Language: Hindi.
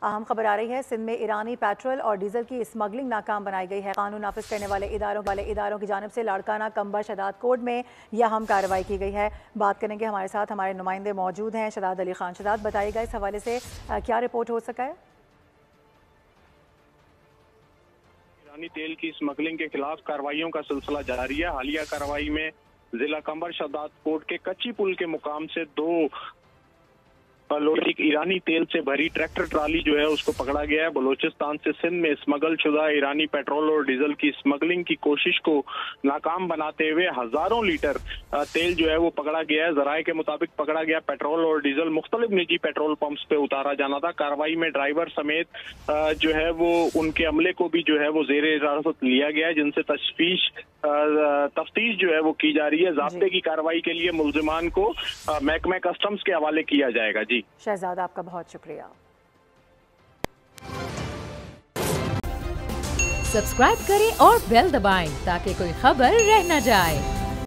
अहम खबर आ रही है, सिंध में ईरानी पेट्रोल और डीजल की स्मगलिंग नाकाम बनाई गई है। कानून नाफिज करने वाले इदारों की जानिब से लाड़काना कम्बा शदाद कोड में यह अहम कार्रवाई की गई है। बात करेंगे, हमारे साथ हमारे नुमाइंदे मौजूद हैं। शदाद अली खान, शदाद बताइएगा इस हवाले से क्या रिपोर्ट हो सका है? ईरानी तेल की स्मगलिंग के खिलाफ कार्रवाइयों का सिलसिला जारी है। हालिया कार्रवाई में जिला कंबर शदाद कोट के कच्ची पुल के मुकाम से 2 लोडिक ईरानी तेल से भरी ट्रैक्टर ट्राली जो है उसको पकड़ा गया है। बलोचिस्तान से सिंध में स्मगल शुदा ईरानी पेट्रोल और डीजल की स्मगलिंग की कोशिश को नाकाम बनाते हुए हजारों लीटर तेल जो है वो पकड़ा गया है। जराये के मुताबिक पकड़ा गया पेट्रोल और डीजल मुख्तलिफ निजी पेट्रोल पंप्स पे उतारा जाना था। कार्रवाई में ड्राइवर समेत जो है वो उनके अमले को भी जो है वो जेर हिरासत लिया गया है, जिनसे तफ्तीश जो है वो की जा रही है। ज़ाब्ते की कार्रवाई के लिए मुल्जिमान को महकमे कस्टम्स के हवाले किया जाएगा। जी शहजाद, आपका बहुत शुक्रिया। सब्सक्राइब करें और बेल दबाएं ताकि कोई खबर रह न जाए।